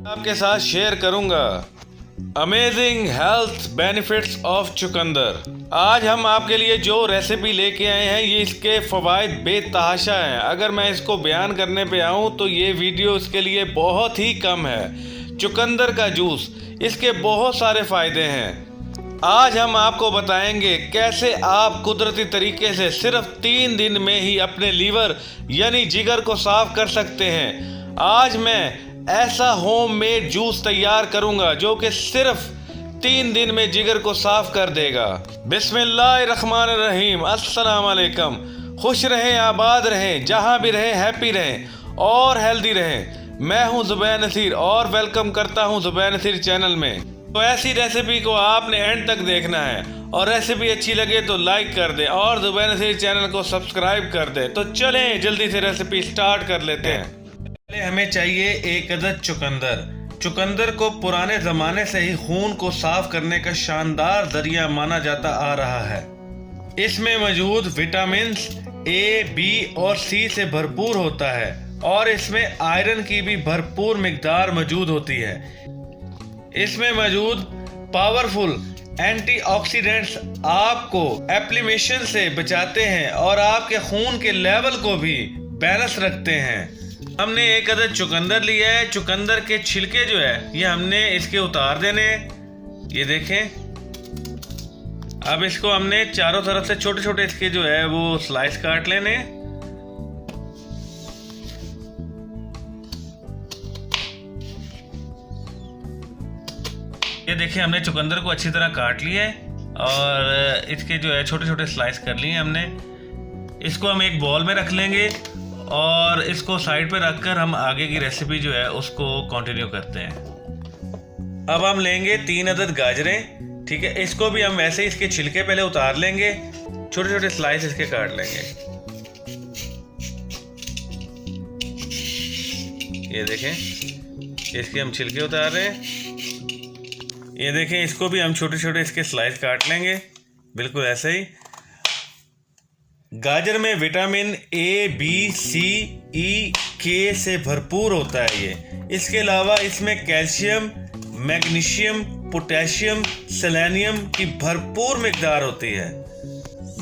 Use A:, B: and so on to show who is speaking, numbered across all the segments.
A: आपके साथ शेयर करूंगा अमेजिंग हेल्थ बेनिफिट्स ऑफ चुकंदर। आज हम आपके लिए जो रेसिपी लेके आए हैं ये इसके फ़वाइद बेतहाशा हैं। अगर मैं इसको बयान करने पे आऊँ तो ये वीडियो इसके लिए बहुत ही कम है। चुकंदर का जूस, इसके बहुत सारे फ़ायदे हैं। आज हम आपको बताएंगे कैसे आप कुदरती तरीके से सिर्फ 3 दिन में ही अपने लीवर यानी जिगर को साफ कर सकते हैं। आज मैं ऐसा होममेड जूस तैयार करूंगा जो कि सिर्फ 3 दिन में जिगर को साफ कर देगा। बिस्मिल्लाहिर्रहमानिर्रहीम। अस्सलाम वालेकुम। खुश रहें, आबाद रहें, जहां भी रहें हैप्पी रहें और हेल्दी रहें। मैं हूं ज़ुबैर नसीर और वेलकम करता हूं ज़ुबैर नसीर चैनल में। तो ऐसी रेसिपी को आपने एंड तक देखना है और रेसिपी अच्छी लगे तो लाइक कर दें और ज़ुबैर नसीर चैनल को सब्सक्राइब कर दें। तो चलें जल्दी से रेसिपी स्टार्ट कर लेते हैं। पहले हमें चाहिए 1 अदद चुकंदर। चुकंदर को पुराने ज़माने से ही खून को साफ करने का शानदार जरिया माना जाता आ रहा है। इसमें मौजूद विटामिन ए, बी और सी से भरपूर होता है और इसमें आयरन की भी भरपूर मिकदार मौजूद होती है। इसमें मौजूद पावरफुल एंटीऑक्सीडेंट्स आपको इन्फ्लेमेशन से बचाते हैं और आपके खून के लेवल को भी बैलेंस रखते हैं। हमने 1 अदद चुकंदर लिया है। चुकंदर के छिलके जो है ये हमने इसके उतार देने हैं। ये देखें, अब इसको हमने चारों तरफ से छोटे छोटे इसके जो है वो स्लाइस काट लेने। ये देखिए, हमने चुकंदर को अच्छी तरह काट लिया है और इसके जो है छोटे छोटे स्लाइस कर लिए हमने। इसको हम एक बॉल में रख लेंगे और इसको साइड पे रखकर हम आगे की रेसिपी जो है उसको कंटिन्यू करते हैं। अब हम लेंगे 3 अदद गाजरें। ठीक है, इसको भी हम वैसे ही इसके छिलके पहले उतार लेंगे, छोटे छोटे स्लाइस इसके काट लेंगे। ये देखें, इसके हम छिलके उतार रहे हैं। ये देखें, इसको भी हम छोटे छोटे इसके स्लाइस काट लेंगे, बिल्कुल ऐसे ही। गाजर में विटामिन ए, बी, सी, ई, के से भरपूर होता है ये। इसके अलावा इसमें कैल्शियम, मैग्नीशियम, पोटेशियम, सेलेनियम की भरपूर मिकदार होती है।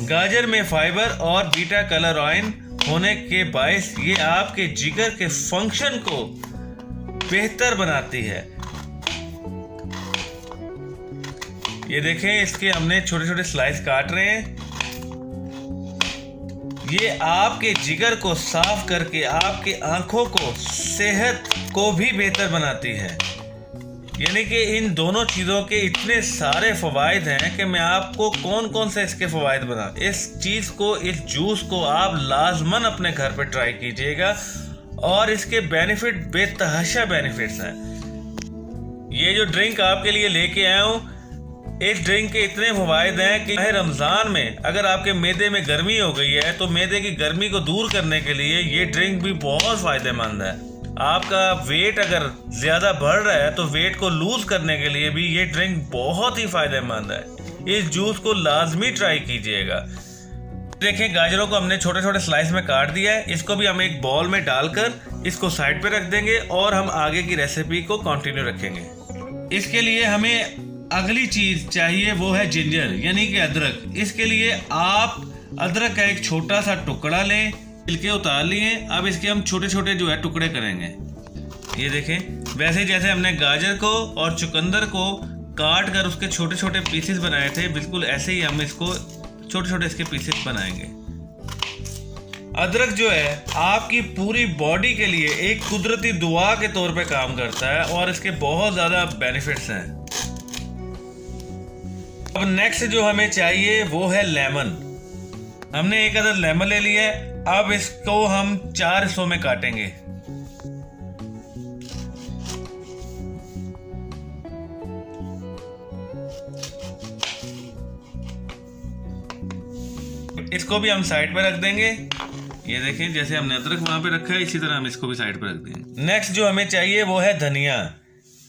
A: गाजर में फाइबर और बीटा कैरोटीन होने के बायस ये आपके जिगर के फंक्शन को बेहतर बनाती है। ये देखें, इसके हमने छोटे छोटे स्लाइस काट रहे हैं। ये आपके जिगर को साफ करके आपके आंखों को सेहत को भी बेहतर बनाती है। यानी कि इन दोनों चीज़ों के इतने सारे फ़वाइद हैं कि मैं आपको कौन कौन से इसके फ़वाइद बना, इस चीज़ को, इस जूस को आप लाजमन अपने घर पे ट्राई कीजिएगा और इसके बेनिफिट बेतहाशा बेनिफिट्स हैं। ये जो ड्रिंक आपके लिए लेके आया हूँ, इस ड्रिंक के इतने फ़वाइद हैं कि रमज़ान में अगर आपके मैदे में गर्मी हो गई है तो मैदे की गर्मी को दूर करने के लिए ये ड्रिंक भी बहुत फ़ायदेमंद है। आपका वेट अगर ज़्यादा बढ़ रहा है तो वेट को लूज़ करने के लिए भी ये ड्रिंक बहुत ही फ़ायदेमंद है। इस जूस को लाजमी ट्राई कीजिएगा। देखें, गाजरों को हमने छोटे छोटे स्लाइस में काट दिया है। इसको भी हम एक बॉल में डालकर इसको साइड पे रख देंगे और हम आगे की रेसिपी को कंटिन्यू रखेंगे। इसके लिए हमें अगली चीज चाहिए, वो है जिंजर यानी कि अदरक। इसके लिए आप अदरक का एक छोटा सा टुकड़ा लें, छिलके उतार लिए। अब इसके हम छोटे छोटे जो है टुकड़े करेंगे। ये देखें, वैसे जैसे हमने गाजर को और चुकंदर को काट कर उसके छोटे छोटे पीसेस बनाए थे, बिल्कुल ऐसे ही हम इसको छोटे छोटे इसके पीसेस बनाएंगे। अदरक जो है आपकी पूरी बॉडी के लिए एक कुदरती दुआ के तौर पे काम करता है और इसके बहुत ज़्यादा बेनिफिट्स हैं। अब नेक्स्ट जो हमें चाहिए वो है लेमन। हमने 1 अदद लेमन ले लिया है। अब इसको हम 4 हिस्सों में काटेंगे। इसको भी हम साइड पे रख देंगे। ये देखें, जैसे हमने अदरक वहां पे रखा है इसी तरह हम इसको भी साइड पे रख देंगे। नेक्स्ट जो हमें चाहिए वो है धनिया।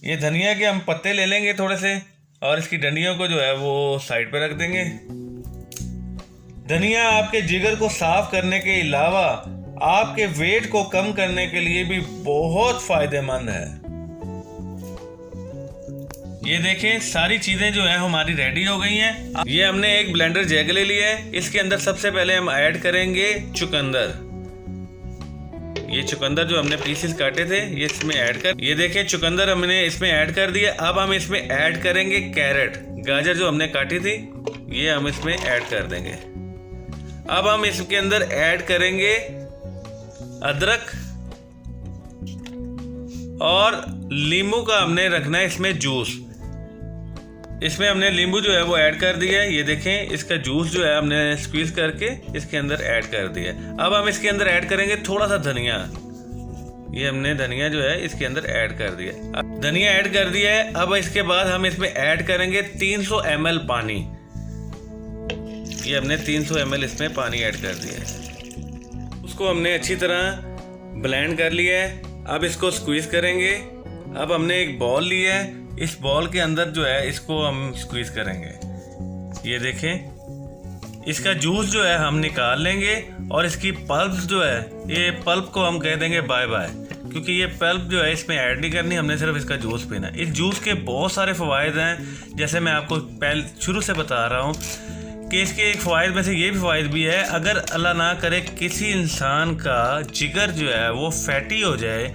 A: ये धनिया के हम पत्ते ले लेंगे थोड़े से और इसकी डंडियों को जो है वो साइड पे रख देंगे। धनिया आपके जिगर को साफ करने के अलावा आपके वेट को कम करने के लिए भी बहुत फायदेमंद है। ये देखें सारी चीजें जो है हमारी रेडी हो गई हैं। ये हमने एक ब्लेंडर जैग ले लिया है। इसके अंदर सबसे पहले हम ऐड करेंगे चुकंदर। ये चुकंदर जो हमने पीसेस काटे थे ये इसमें ऐड कर, ये देखें चुकंदर हमने इसमें ऐड कर दिया। अब हम इसमें ऐड करेंगे कैरेट, गाजर जो हमने काटी थी ये हम इसमें ऐड कर देंगे। अब हम इसके अंदर ऐड करेंगे अदरक और नींबू का हमने रखना है इसमें जूस। इसमें हमने नींबू जो है वो ऐड कर दिया है। ये देखें इसका जूस जो है हमने स्क्वीज करके इसके अंदर ऐड कर दिया। अब हम इसके अंदर ऐड करेंगे थोड़ा सा धनिया। ये हमने धनिया जो है इसके अंदर ऐड कर दिया। धनिया ऐड कर दिया है। अब इसके बाद हम इसमें ऐड करेंगे 300 ml पानी। ये हमने 300 ml इसमें पानी ऐड कर दिया है। उसको हमने अच्छी तरह ब्लेंड कर लिया है। अब इसको स्क्वीज करेंगे। अब हमने एक बॉल लिया है। इस बॉल के अंदर जो है इसको हम स्क्वीज करेंगे। ये देखें इसका जूस जो है हम निकाल लेंगे और इसकी पल्प जो है ये पल्प को हम कह देंगे बाय बाय, क्योंकि ये पल्प जो है इसमें ऐड नहीं करनी, हमने सिर्फ इसका जूस पीना है। इस जूस के बहुत सारे फ़वाइद हैं, जैसे मैं आपको पहले शुरू से बता रहा हूँ कि इसके एक फ़वाइद में से ये भी फ़वाइद भी है, अगर अल्लाह ना करे किसी इंसान का जिगर जो है वो फैटी हो जाए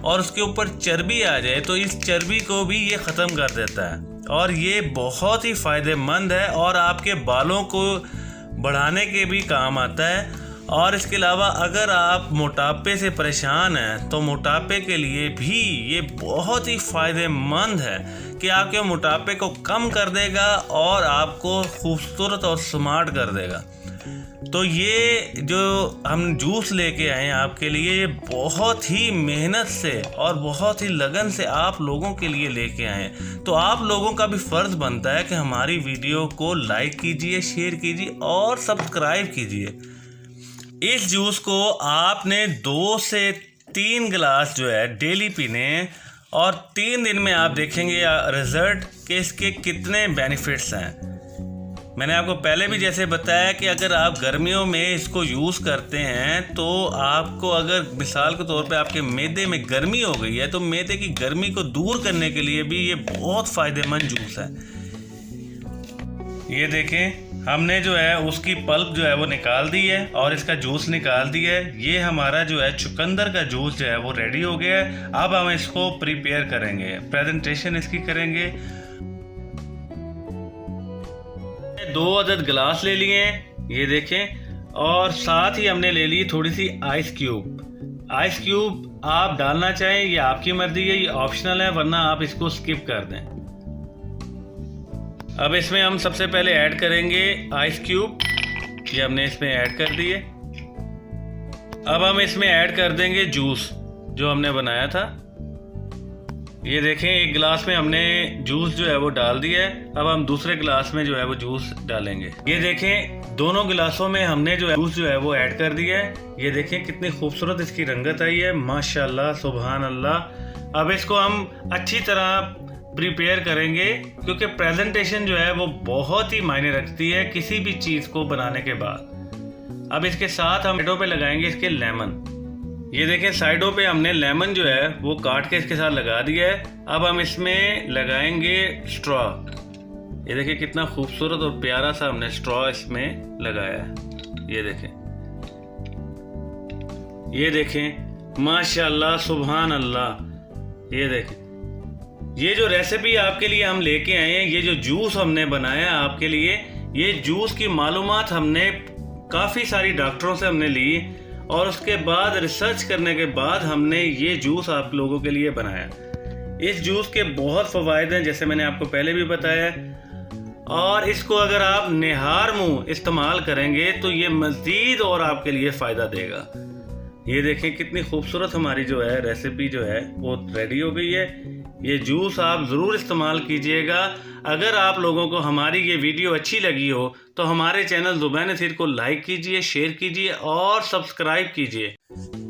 A: और उसके ऊपर चर्बी आ जाए तो इस चर्बी को भी ये ख़त्म कर देता है और ये बहुत ही फ़ायदेमंद है और आपके बालों को बढ़ाने के भी काम आता है। और इसके अलावा अगर आप मोटापे से परेशान हैं तो मोटापे के लिए भी ये बहुत ही फ़ायदेमंद है कि आपके मोटापे को कम कर देगा और आपको खूबसूरत और स्मार्ट कर देगा। तो ये जो हम जूस लेके आए हैं आपके लिए, ये बहुत ही मेहनत से और बहुत ही लगन से आप लोगों के लिए लेके आए हैं। तो आप लोगों का भी फ़र्ज़ बनता है कि हमारी वीडियो को लाइक कीजिए, शेयर कीजिए और सब्सक्राइब कीजिए। इस जूस को आपने 2 से 3 गिलास जो है डेली पीने और 3 दिन में आप देखेंगे रिज़ल्ट कि इसके कितने बेनिफिट्स हैं। मैंने आपको पहले भी जैसे बताया कि अगर आप गर्मियों में इसको यूज़ करते हैं तो आपको अगर मिसाल के तौर पे आपके मैदे में गर्मी हो गई है तो मैदे की गर्मी को दूर करने के लिए भी ये बहुत फ़ायदेमंद जूस है। ये देखें हमने जो है उसकी पल्प जो है वो निकाल दी है और इसका जूस निकाल दिया है। ये हमारा जो है चुकंदर का जूस जो है वो रेडी हो गया है। अब हम इसको प्रिपेयर करेंगे, प्रेजेंटेशन इसकी करेंगे। 2 अदद गिलास ले लिए हैं ये देखें, और साथ ही हमने ले ली थोड़ी सी आइस क्यूब। आइस क्यूब आप डालना चाहें ये आपकी मर्जी है, ये ऑप्शनल है, वरना आप इसको स्किप कर दें। अब इसमें हम सबसे पहले ऐड करेंगे आइस क्यूब। ये हमने इसमें ऐड कर दिए। अब हम इसमें ऐड कर देंगे जूस जो हमने बनाया था। ये देखें एक गिलास में हमने जूस जो है वो डाल दिया है। अब हम दूसरे गिलास में जो है वो जूस डालेंगे। ये देखें दोनों गिलासों में हमने जो है जूस जो है वो ऐड कर दिया है। ये देखें कितनी खूबसूरत इसकी रंगत आई है, माशाल्लाह सुभान अल्लाह। अब इसको हम अच्छी तरह प्रिपेयर करेंगे क्योंकि प्रेजेंटेशन जो है वो बहुत ही मायने रखती है किसी भी चीज़ को बनाने के बाद। अब इसके साथ हम साइडों पे लगाएंगे इसके लेमन। ये देखें साइडों पे हमने लेमन जो है वो काट के इसके साथ लगा दिया है। अब हम इसमें लगाएंगे स्ट्रॉ। ये देखें कितना खूबसूरत और प्यारा सा हमने स्ट्रॉ इसमें लगाया है। ये देखें माशाल्लाह सुभान अल्लाह। ये देखें ये जो रेसिपी आपके लिए हम लेके आए हैं, ये जो जूस हमने बनाया आपके लिए, ये जूस की मालूमात हमने काफ़ी सारी डॉक्टरों से हमने ली और उसके बाद रिसर्च करने के बाद हमने ये जूस आप लोगों के लिए बनाया। इस जूस के बहुत फ़वाइद हैं जैसे मैंने आपको पहले भी बताया, और इसको अगर आप निहार मुँह इस्तेमाल करेंगे तो ये मज़ीद और आपके लिए फ़ायदा देगा। ये देखें कितनी खूबसूरत हमारी जो है रेसिपी जो है वो रेडी हो गई है। ये जूस आप ज़रूर इस्तेमाल कीजिएगा। अगर आप लोगों को हमारी ये वीडियो अच्छी लगी हो तो हमारे चैनल ज़ुबैन नसीर को लाइक कीजिए, शेयर कीजिए और सब्सक्राइब कीजिए।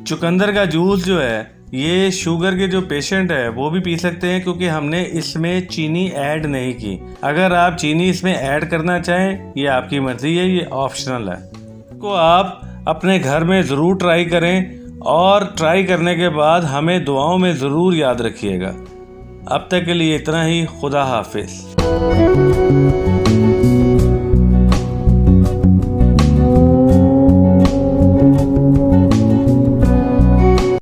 A: चुकंदर का जूस जो है ये शुगर के जो पेशेंट है वो भी पी सकते हैं क्योंकि हमने इसमें चीनी ऐड नहीं की। अगर आप चीनी इसमें ऐड करना चाहें ये आपकी मर्ज़ी है, ये ऑप्शनल है। को आप अपने घर में ज़रूर ट्राई करें और ट्राई करने के बाद हमें दुआओं में ज़रूर याद रखिएगा। अब तक के लिए इतना ही। खुदा हाफिज़।